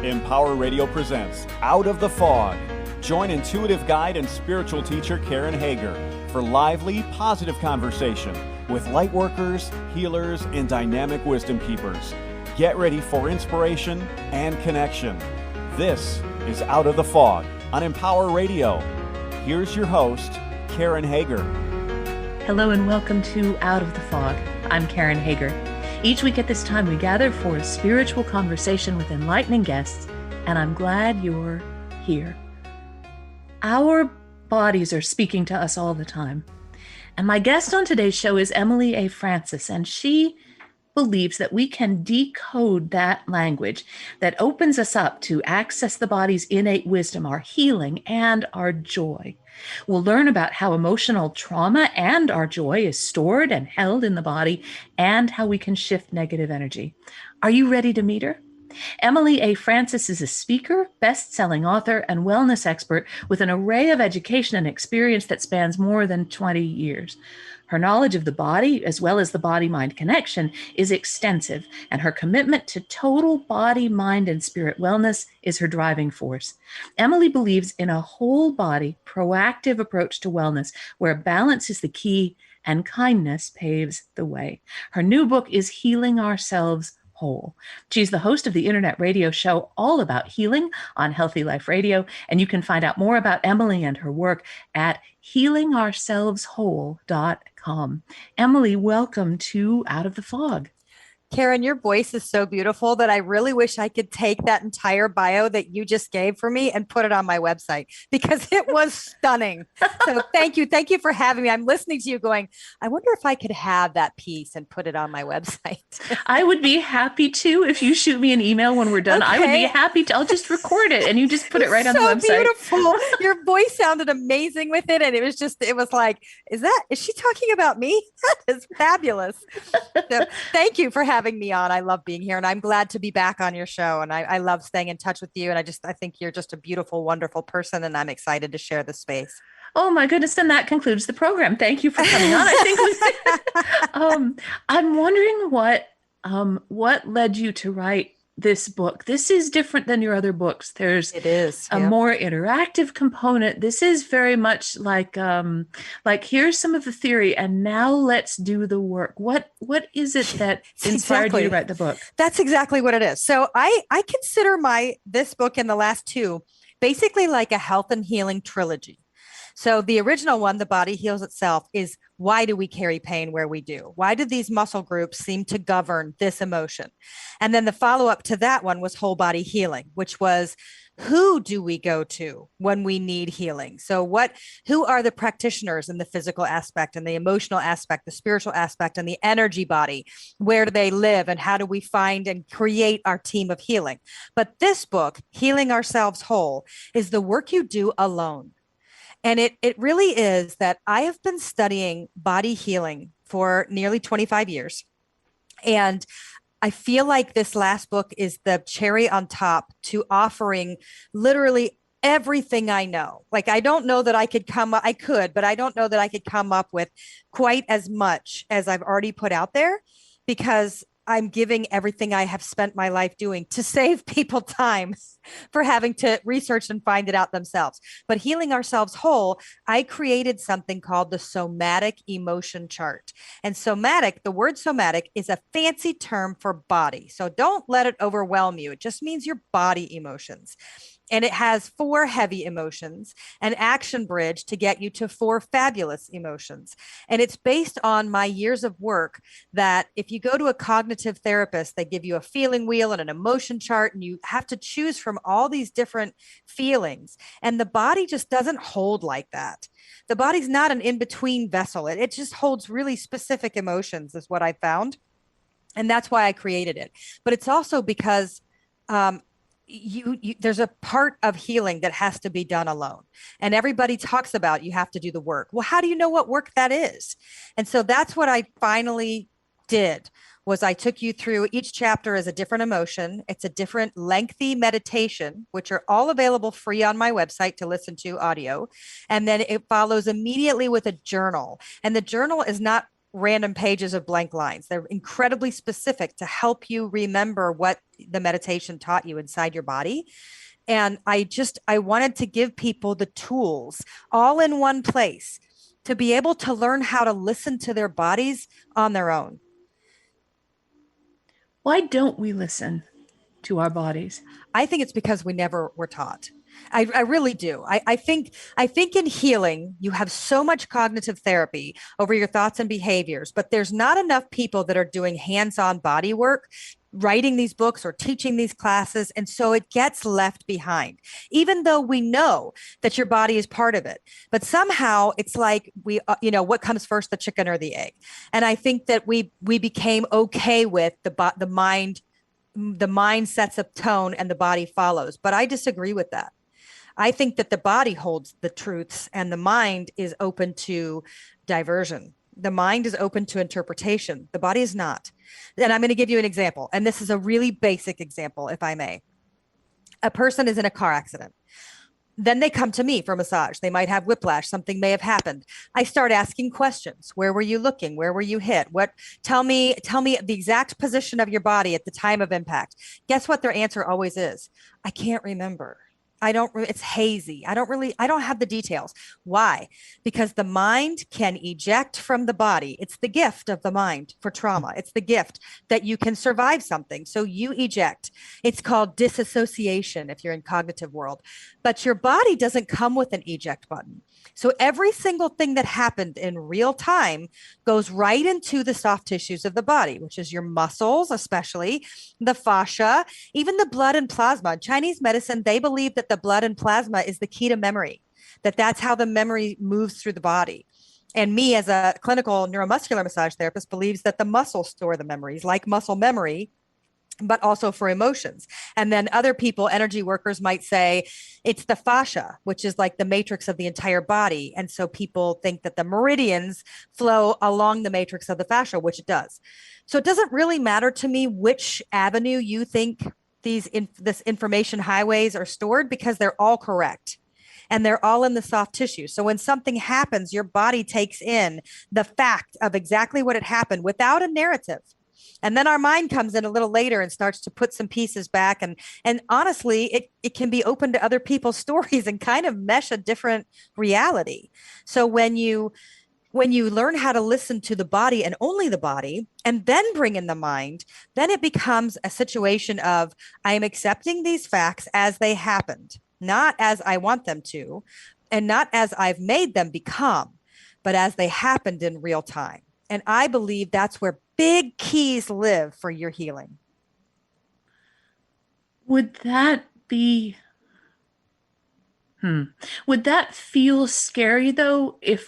Empower Radio presents Out of the Fog. Join intuitive guide and spiritual teacher Karen Hager for lively, positive conversation with lightworkers, healers, and dynamic wisdom keepers. Get ready for inspiration and connection. This is Out of the Fog on Empower Radio. Here's your host, Karen Hager. Hello and welcome to Out of the Fog. I'm Karen Hager. Each week at this time, we gather for a spiritual conversation with enlightening guests, and I'm glad you're here. Our bodies are speaking to us all the time. And my guest on today's show is Emily A. Francis, and she believes that we can decode that language that opens us up to access the body's innate wisdom, our healing, and our joy. We'll learn about how emotional trauma and our joy is stored and held in the body, and how we can shift negative energy. Are you ready to meet her? Emily A. Francis is a speaker, best-selling author, and wellness expert with an array of education and experience that spans more than 20 years. Her knowledge of the body, as well as the body-mind connection, is extensive, and her commitment to total body, mind, and spirit wellness is her driving force. Emily believes in a whole-body, proactive approach to wellness, where balance is the key and kindness paves the way. Her new book is Healing Ourselves Whole. She's the host of the internet radio show All About Healing on Healthy Life Radio, and you can find out more about Emily and her work at healingourselveswhole.com. Emily, welcome to Out of the Fog. Karen, your voice is so beautiful that I really wish I could take that entire bio that you just gave for me and put it on my website, because it was stunning. So thank you. Thank you for having me. I'm listening to you going, I wonder if I could have that piece and put it on my website. I would be happy to. If you shoot me an email when we're done, Okay. I would be happy to. I'll just record it and you just put it right on the website. So beautiful. Your voice sounded amazing with it. And it was like, is she talking about me? That is fabulous. So thank you for having me on. I love being here, and I'm glad to be back on your show. And I love staying in touch with you. And I think you're just a beautiful, wonderful person, and I'm excited to share the space. Oh my goodness. And that concludes the program. Thank you for coming on. I'm wondering what led you to write this book. This is different than your other books. It is a more interactive component. This is very much like here's some of the theory, and now let's do the work. What is it that inspired you to write the book? That's exactly what it is. So I consider this book and the last two basically like a health and healing trilogy. So the original one, The Body Heals Itself, is why do we carry pain where we do? Why do these muscle groups seem to govern this emotion? And then the follow-up to that one was Whole Body Healing, which was who do we go to when we need healing? So who are the practitioners in the physical aspect and the emotional aspect, the spiritual aspect, and the energy body? Where do they live, and how do we find and create our team of healing? But this book, Healing Ourselves Whole, is the work you do alone. And it really is that I have been studying body healing for nearly 25 years. And I feel like this last book is the cherry on top to offering literally everything I know. Like, I don't know that I could but I don't know that I could come up with quite as much as I've already put out there, because I'm giving everything I have spent my life doing to save people time for having to research and find it out themselves. But Healing Ourselves Whole, I created something called the somatic emotion chart. And somatic, the word somatic, is a fancy term for body. So don't let it overwhelm you. It just means your body emotions. And it has 4 heavy emotions, an action bridge to get you to 4 fabulous emotions. And it's based on my years of work that if you go to a cognitive therapist, they give you a feeling wheel and an emotion chart, and you have to choose from all these different feelings. And the body just doesn't hold like that. The body's not an in-between vessel. It just holds really specific emotions, is what I found. And that's why I created it. But it's also because there's a part of healing that has to be done alone. And everybody talks about you have to do the work. Well, how do you know what work that is? And so that's what I finally did, was I took you through each chapter as a different emotion. It's a different lengthy meditation, which are all available free on my website to listen to audio. And then it follows immediately with a journal. And the journal is not random pages of blank lines. They're incredibly specific to help you remember what the meditation taught you inside your body. And I wanted to give people the tools all in one place to be able to learn how to listen to their bodies on their own. Why don't we listen to our bodies? I think it's because we never were taught. I really do. I think in healing, you have so much cognitive therapy over your thoughts and behaviors, but there's not enough people that are doing hands-on body work, writing these books or teaching these classes. And so it gets left behind, even though we know that your body is part of it. But somehow it's like what comes first, the chicken or the egg? And I think that we became okay with the mind. The mind sets a tone and the body follows. But I disagree with that. I think that the body holds the truths and the mind is open to diversion. The mind is open to interpretation. The body is not. And I'm going to give you an example. And this is a really basic example, if I may. A person is in a car accident. Then they come to me for massage. They might have whiplash. Something may have happened. I start asking questions. Where were you looking? Where were you hit? Tell me the exact position of your body at the time of impact. Guess what their answer always is? I can't remember. It's hazy. I don't have the details. Why? Because the mind can eject from the body. It's the gift of the mind for trauma. It's the gift that you can survive something. So you eject. It's called disassociation if you're in cognitive world, but your body doesn't come with an eject button. So every single thing that happened in real time goes right into the soft tissues of the body, which is your muscles, especially the fascia, even the blood and plasma. In Chinese medicine, they believe that the blood and plasma is the key to memory, that's how the memory moves through the body. And me, as a clinical neuromuscular massage therapist, believes that the muscles store the memories, like muscle memory, but also for emotions. And then other people, energy workers, might say it's the fascia, which is like the matrix of the entire body. And so people think that the meridians flow along the matrix of the fascia, which it does. So it doesn't really matter to me which avenue you think this information highways are stored, because they're all correct. And they're all in the soft tissue. So when something happens, your body takes in the fact of exactly what had happened without a narrative. And then our mind comes in a little later and starts to put some pieces back. And honestly, it can be open to other people's stories and kind of mesh a different reality. So when you learn how to listen to the body and only the body, and then bring in the mind, then it becomes a situation of, I am accepting these facts as they happened, not as I want them to, and not as I've made them become, but as they happened in real time. And I believe that's where big keys live for your healing. Would that be... Would that feel scary, though, if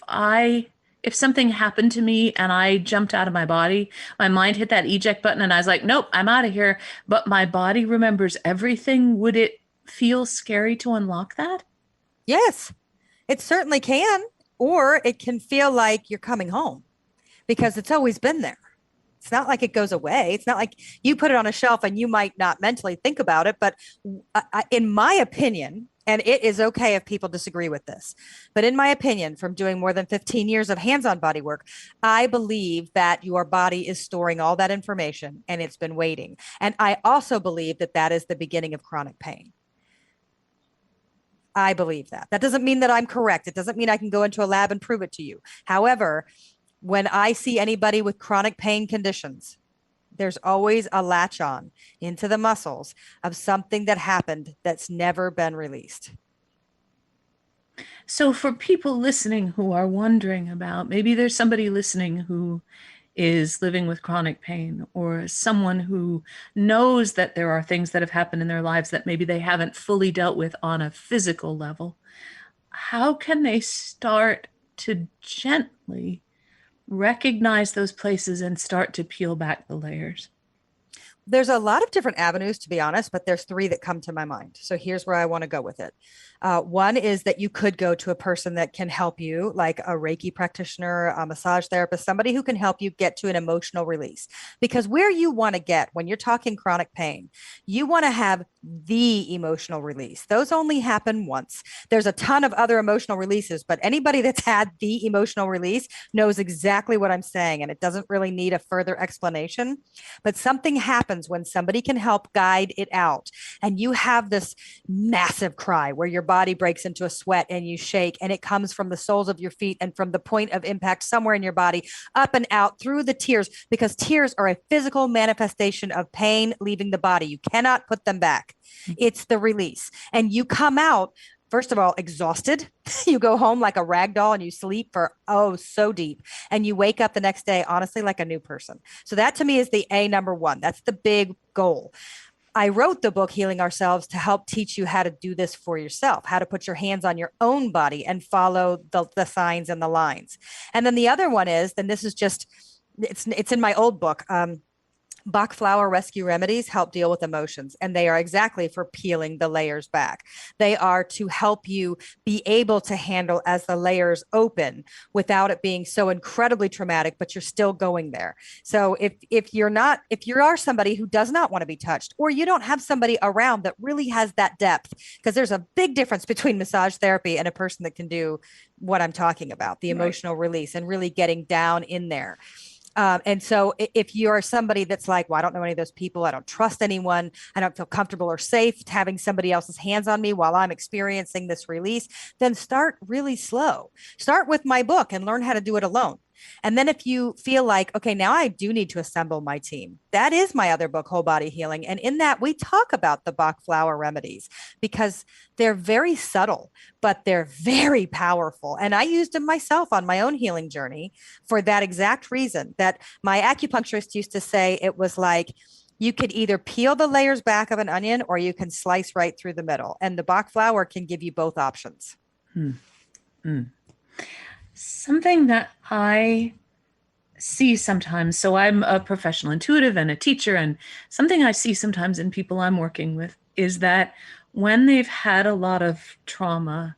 something happened to me and I jumped out of my body, my mind hit that eject button and I was like, nope, I'm out of here, but my body remembers everything? Would it feel scary to unlock that? Yes, it certainly can. Or it can feel like you're coming home because it's always been there. It's not like it goes away. It's not like you put it on a shelf and you might not mentally think about it. But in my opinion, and it is okay if people disagree with this, but in my opinion, from doing more than 15 years of hands-on body work, I believe that your body is storing all that information and it's been waiting. And I also believe that that is the beginning of chronic pain. I believe that. That doesn't mean that I'm correct. It doesn't mean I can go into a lab and prove it to you. However, when I see anybody with chronic pain conditions, there's always a latch on into the muscles of something that happened that's never been released. So for people listening who are wondering about, maybe there's somebody listening who is living with chronic pain, or someone who knows that there are things that have happened in their lives that maybe they haven't fully dealt with on a physical level, how can they start to gently recognize those places and start to peel back the layers? There's a lot of different avenues, to be honest, but there's three that come to my mind. So here's where I want to go with it. One is that you could go to a person that can help you, like a Reiki practitioner, a massage therapist, somebody who can help you get to an emotional release. Because where you want to get when you're talking chronic pain, you want to have the emotional release. Those only happen once. There's a ton of other emotional releases, but anybody that's had the emotional release knows exactly what I'm saying, and it doesn't really need a further explanation. But something happens when somebody can help guide it out, and you have this massive cry where your body breaks into a sweat and you shake, and it comes from the soles of your feet and from the point of impact somewhere in your body up and out through the tears, because tears are a physical manifestation of pain leaving the body. You cannot put them back. It's the release. And you come out, first of all, exhausted. You go home like a rag doll and you sleep for, oh, so deep. And you wake up the next day, honestly, like a new person. So that to me is the number one. That's the big goal. I wrote the book Healing Ourselves to help teach you how to do this for yourself, how to put your hands on your own body and follow the signs and the lines. And then the other one is, then this is just, it's in my old book. Bach flower rescue remedies help deal with emotions, and they are exactly for peeling the layers back. They are to help you be able to handle as the layers open without it being so incredibly traumatic, but you're still going there. So if you are somebody who does not want to be touched, or you don't have somebody around that really has that depth, because there's a big difference between massage therapy and a person that can do what I'm talking about, the emotional release and really getting down in there. And so if you're somebody that's like, well, I don't know any of those people, I don't trust anyone, I don't feel comfortable or safe having somebody else's hands on me while I'm experiencing this release, then start really slow. Start with my book and learn how to do it alone. And then if you feel like, okay, now I do need to assemble my team, that is my other book, Whole Body Healing. And in that, we talk about the Bach flower remedies because they're very subtle, but they're very powerful. And I used them myself on my own healing journey for that exact reason, that my acupuncturist used to say it was like, you could either peel the layers back of an onion or you can slice right through the middle. And the Bach flower can give you both options. Something that I see sometimes, so I'm a professional intuitive and a teacher, and something I see sometimes in people I'm working with is that when they've had a lot of trauma,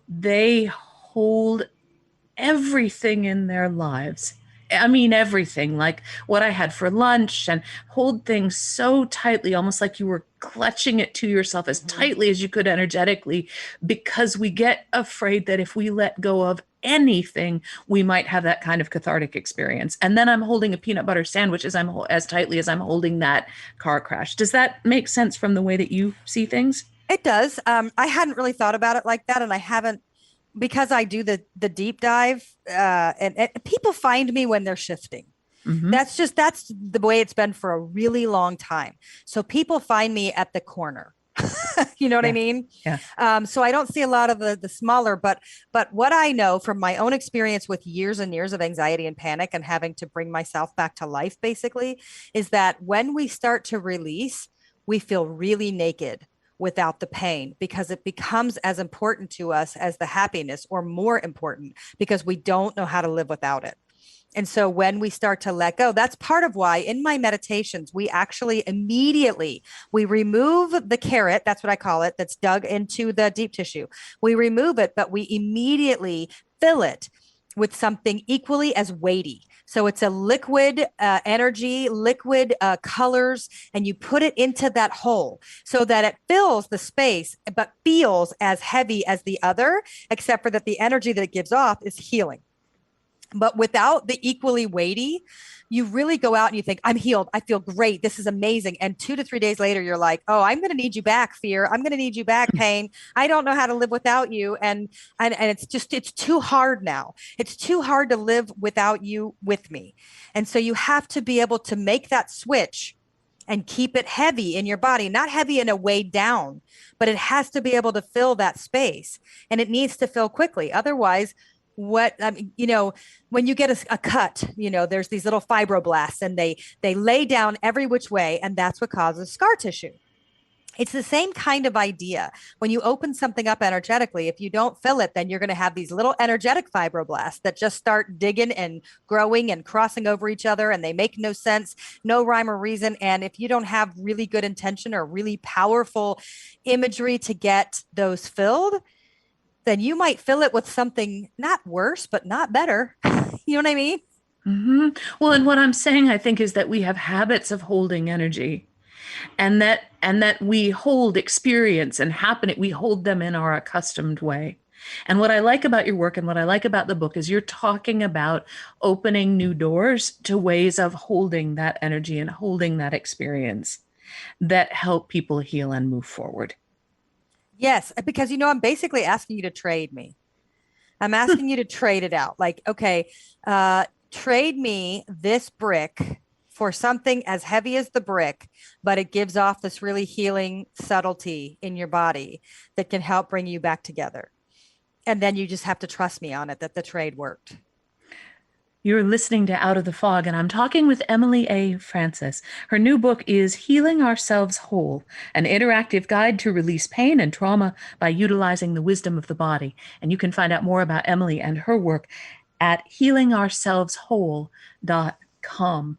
they hold everything in their lives. I mean, everything, like what I had for lunch, and hold things so tightly, almost like you were clutching it to yourself as tightly as you could energetically, because we get afraid that if we let go of anything, we might have that kind of cathartic experience. And then I'm holding a peanut butter sandwich as tightly as I'm holding that car crash. Does that make sense from the way that you see things? It does. I hadn't really thought about it like that, and I haven't, because I do the deep dive, and people find me when they're shifting. Mm-hmm. That's the way it's been for a really long time. So people find me at the corner. You know what I mean? Yeah. So I don't see a lot of the smaller, but what I know from my own experience with years and years of anxiety and panic and having to bring myself back to life, basically, is that when we start to release, we feel really naked without the pain, because it becomes as important to us as the happiness, or more important, because we don't know how to live without it. And so when we start to let go, that's part of why in my meditations, we actually immediately, we remove the carrot, that's what I call it, that's dug into the deep tissue. We remove it, but we immediately fill it with something equally as weighty. So it's a liquid energy, liquid colors, and you put it into that hole so that it fills the space, but feels as heavy as the other, except for that the energy that it gives off is healing. But without the equally weighty, you really go out and you think, I'm healed. I feel great. This is amazing. And 2 to 3 days later, you're like, oh, I'm going to need you back, fear. I'm going to need you back, pain. I don't know how to live without you. And it's too hard now. It's too hard to live without you with me. And so you have to be able to make that switch and keep it heavy in your body, not heavy in a weighed down, but it has to be able to fill that space, and it needs to fill quickly. Otherwise, when you get a cut, there's these little fibroblasts, and they lay down every which way, and that's what causes scar tissue. It's the same kind of idea. When you open something up energetically, if you don't fill it, then you're going to have these little energetic fibroblasts that just start digging and growing and crossing over each other, and they make no sense, no rhyme or reason. And if you don't have really good intention or really powerful imagery to get those filled, then you might fill it with something not worse, but not better. You know what I mean? Mm-hmm. Well, and what I'm saying, I think, is that we have habits of holding energy, and that we hold experience and happening, we hold them in our accustomed way. And what I like about your work and what I like about the book is you're talking about opening new doors to ways of holding that energy and holding that experience that help people heal and move forward. Yes, because I'm basically asking you to trade me. I'm asking you to trade it out. Like, okay, trade me this brick for something as heavy as the brick, but it gives off this really healing subtlety in your body that can help bring you back together. And then you just have to trust me on it, that the trade worked. You're listening to Out of the Fog, and I'm talking with Emily A. Francis. Her new book is Healing Ourselves Whole, an interactive guide to release pain and trauma by utilizing the wisdom of the body. And you can find out more about Emily and her work at healingourselseswhole.com.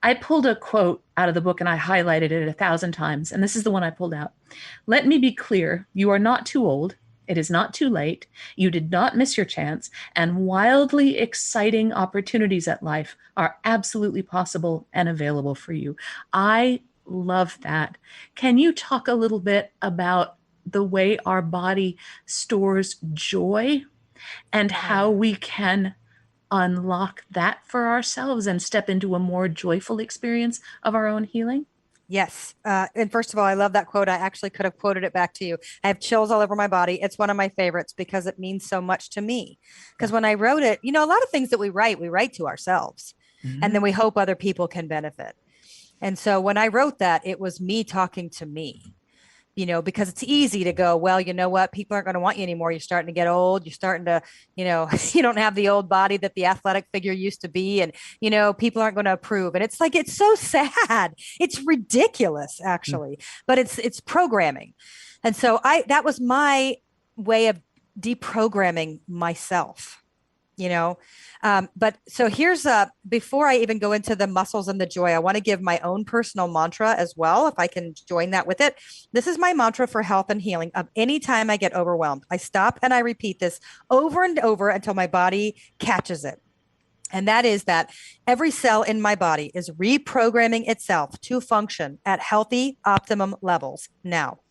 I pulled a quote out of the book and I highlighted it 1,000 times. And this is the one I pulled out. Let me be clear. You are not too old. It is not too late. You did not miss your chance. And wildly exciting opportunities at life are absolutely possible and available for you. I love that. Can you talk a little bit about the way our body stores joy and how we can unlock that for ourselves and step into a more joyful experience of our own healing? Yes. And first of all, I love that quote. I actually could have quoted it back to you. I have chills all over my body. It's one of my favorites because it means so much to me. Because when I wrote it, a lot of things that we write to ourselves, and then we hope other people can benefit. And so when I wrote that, it was me talking to me. Because it's easy to go, well, you know what? People aren't going to want you anymore. You're starting to get old. You're starting to, you don't have the old body that the athletic figure used to be. And, people aren't going to approve. And it's like, it's so sad. It's ridiculous, actually, but it's programming. And so that was my way of deprogramming myself. But so here's before I even go into the muscles and the joy, I want to give my own personal mantra as well, if I can join that with it. This is my mantra for health and healing. Of any time I get overwhelmed, I stop and I repeat this over and over until my body catches it. And that is that every cell in my body is reprogramming itself to function at healthy, optimum levels now.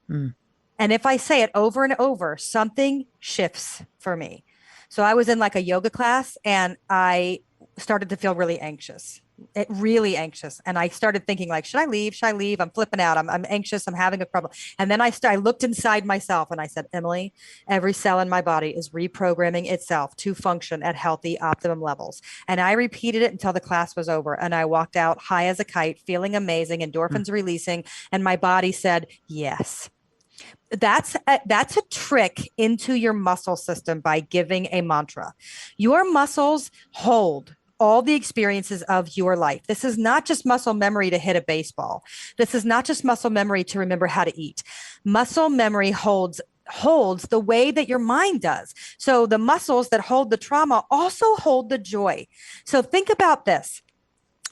And if I say it over and over, something shifts for me. So I was in like a yoga class and I started to feel really anxious, really anxious. And I started thinking like, should I leave? Should I leave? I'm flipping out. I'm anxious. I'm having a problem. And then I looked inside myself and I said, Emily, every cell in my body is reprogramming itself to function at healthy, optimum levels. And I repeated it until the class was over. And I walked out high as a kite, feeling amazing, endorphins releasing. And my body said, yes. That's a trick into your muscle system by giving a mantra. Your muscles hold all the experiences of your life. This is not just muscle memory to hit a baseball. This is not just muscle memory to remember how to eat. Muscle memory holds the way that your mind does. So the muscles that hold the trauma also hold the joy. So think about this.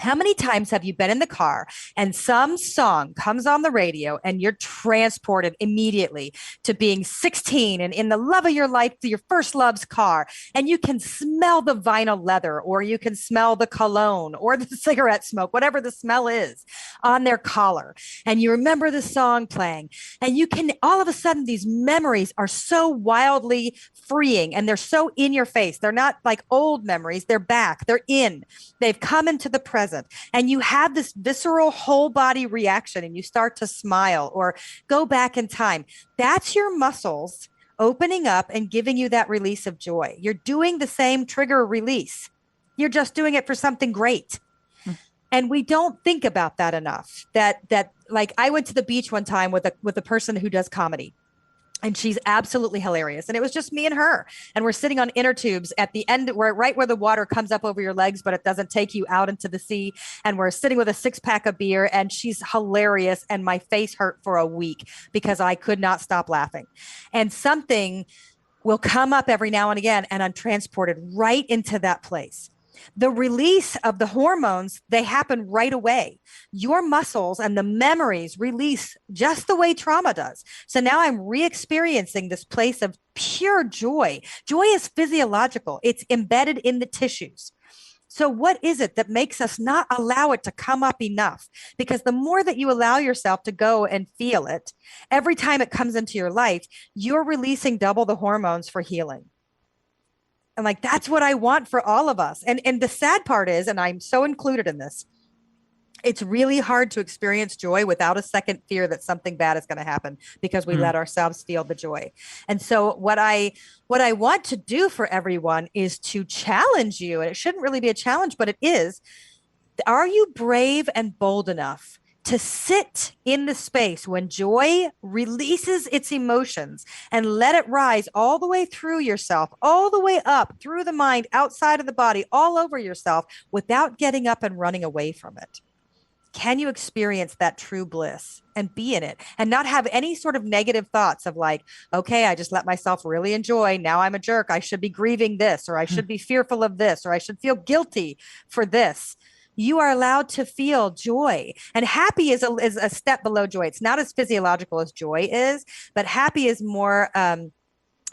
How many times have you been in the car and some song comes on the radio and you're transported immediately to being 16 and in the love of your life, to your first love's car, and you can smell the vinyl leather, or you can smell the cologne or the cigarette smoke, whatever the smell is, on their collar, and you remember the song playing, and you can, all of a sudden, these memories are so wildly freeing and they're so in your face. They're not like old memories. They're back. They've come into the present. And you have this visceral whole body reaction and you start to smile or go back in time. That's your muscles opening up and giving you that release of joy. You're doing the same trigger release. You're just doing it for something great. And we don't think about that enough. That like I went to the beach one time with a person who does comedy. And she's absolutely hilarious. And it was just me and her. And we're sitting on inner tubes at the end, right where the water comes up over your legs, but it doesn't take you out into the sea. And we're sitting with a 6-pack of beer, and she's hilarious. And my face hurt for a week because I could not stop laughing. And something will come up every now and again, and I'm transported right into that place. The release of the hormones, they happen right away. Your muscles and the memories release just the way trauma does. So now I'm re-experiencing this place of pure joy. Joy is physiological. It's embedded in the tissues. So what is it that makes us not allow it to come up enough? Because the more that you allow yourself to go and feel it, every time it comes into your life, you're releasing double the hormones for healing. And like, that's what I want for all of us. And the sad part is, and I'm so included in this, it's really hard to experience joy without a second fear that something bad is going to happen because we let ourselves feel the joy. And so what I want to do for everyone is to challenge you, and it shouldn't really be a challenge, but it is. Are you brave and bold enough to sit in the space when joy releases its emotions and let it rise all the way through yourself, all the way up through the mind, outside of the body, all over yourself without getting up and running away from it? Can you experience that true bliss and be in it and not have any sort of negative thoughts of like, okay, I just let myself really enjoy. Now I'm a jerk. I should be grieving this, or I should be fearful of this, or I should feel guilty for this. You are allowed to feel joy, and happy is a step below joy. It's not as physiological as joy is, but happy is more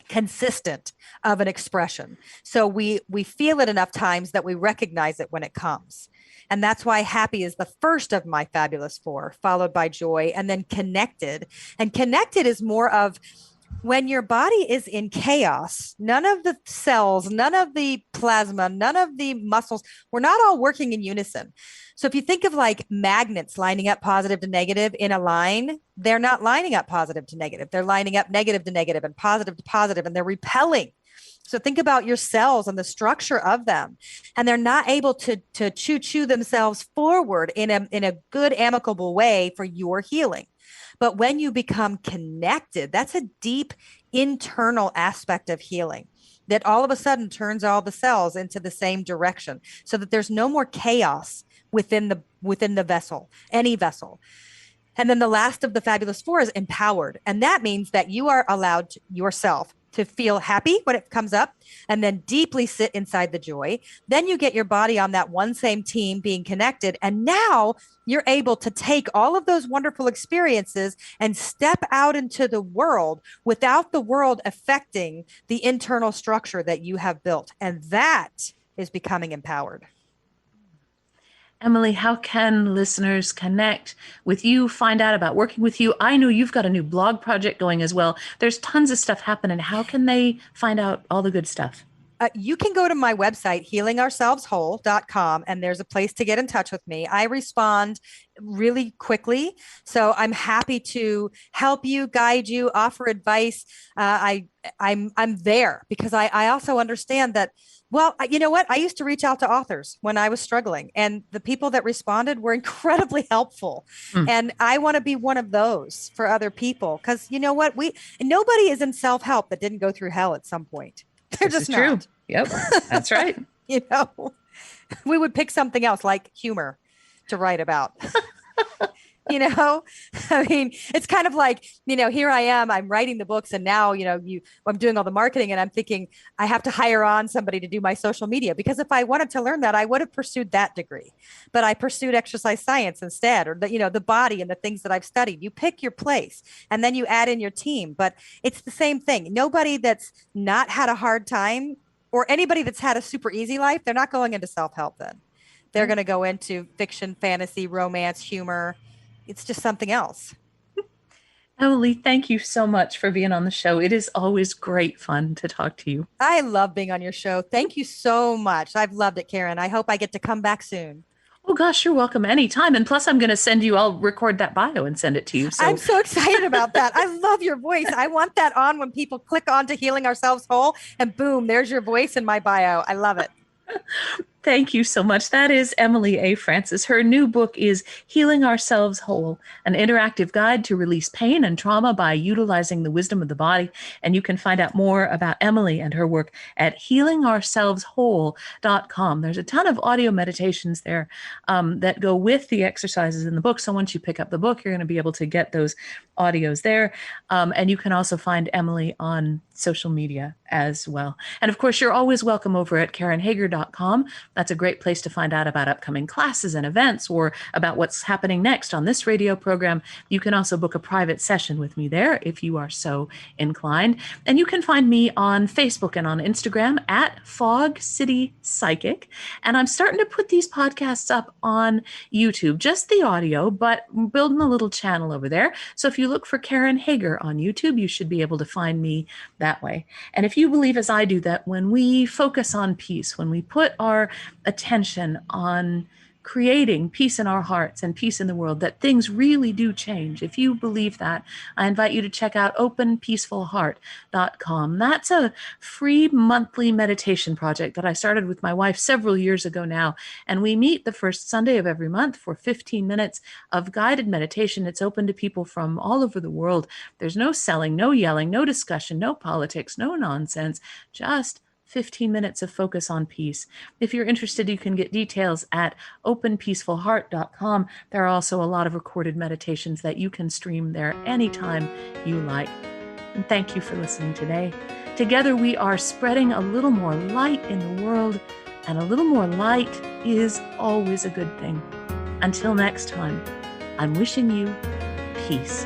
consistent of an expression. So we feel it enough times that we recognize it when it comes. And that's why happy is the first of my fabulous 4, followed by joy, and then connected. And connected is more of when your body is in chaos, none of the cells, none of the plasma, none of the muscles, we're not all working in unison. So if you think of like magnets lining up positive to negative in a line, they're not lining up positive to negative. They're lining up negative to negative and positive to positive, and they're repelling. So think about your cells and the structure of them, and they're not able to chew themselves forward in a good, amicable way for your healing. But when you become connected, that's a deep internal aspect of healing that all of a sudden turns all the cells into the same direction, so that there's no more chaos within the vessel, any vessel. And then the last of the fabulous 4 is empowered. And that means that you are allowed yourself to feel happy when it comes up, and then deeply sit inside the joy. Then you get your body on that one same team being connected. And now you're able to take all of those wonderful experiences and step out into the world without the world affecting the internal structure that you have built. And that is becoming empowered. Emily, how can listeners connect with you, find out about working with you? I know you've got a new blog project going as well. There's tons of stuff happening. How can they find out all the good stuff? You can go to my website, healingourselveswhole.com, and there's a place to get in touch with me. I respond really quickly, so I'm happy to help you, guide you, offer advice. I'm there because I also understand that. Well, you know what? I used to reach out to authors when I was struggling, and the people that responded were incredibly helpful. And I want to be one of those for other people, because you know what? Nobody is in self-help that didn't go through hell at some point. They're This just is true. not. Yep, that's right. You know, we would pick something else like humor to write about. You know, I mean, it's kind of like, you know, here I am, I'm writing the books, and now, you know, I'm doing all the marketing, and I'm thinking I have to hire on somebody to do my social media, because if I wanted to learn that, I would have pursued that degree, but I pursued exercise science instead, or the body and the things that I've studied. You pick your place, and then you add in your team, but it's the same thing. Nobody that's not had a hard time, or anybody that's had a super easy life, they're not going into self-help then. They're going to go into fiction, fantasy, romance, humor. It's just something else. Emily, thank you so much for being on the show. It is always great fun to talk to you. I love being on your show. Thank you so much. I've loved it, Karen. I hope I get to come back soon. Oh gosh, you're welcome anytime. And plus I'm going to send you, I'll record that bio and send it to you. So I'm so excited about that. I love your voice. I want that on when people click on to Healing Ourselves Whole, and boom, there's your voice in my bio. I love it. Thank you so much. That is Emily A. Francis. Her new book is Healing Ourselves Whole, an interactive guide to release pain and trauma by utilizing the wisdom of the body. And you can find out more about Emily and her work at healingourselveswhole.com. There's a ton of audio meditations there that go with the exercises in the book. So once you pick up the book, you're going to be able to get those audios there. And you can also find Emily on social media as well. And of course, you're always welcome over at KarenHager.com. That's a great place to find out about upcoming classes and events or about what's happening next on this radio program. You can also book a private session with me there if you are so inclined. And you can find me on Facebook and on Instagram at Fog City Psychic. And I'm starting to put these podcasts up on YouTube, just the audio, but I'm building a little channel over there. So if you look for Karen Hager on YouTube, you should be able to find me that way. And if you believe, as I do, that when we focus on peace, when we put our attention on creating peace in our hearts and peace in the world, that things really do change. If you believe that, I invite you to check out openpeacefulheart.com. That's a free monthly meditation project that I started with my wife several years ago now. And we meet the first Sunday of every month for 15 minutes of guided meditation. It's open to people from all over the world. There's no selling, no yelling, no discussion, no politics, no nonsense, just 15 minutes of focus on peace. If you're interested, you can get details at openpeacefulheart.com. There are also a lot of recorded meditations that you can stream there anytime you like. And thank you for listening today. Together we are spreading a little more light in the world, and a little more light is always a good thing. Until next time, I'm wishing you peace.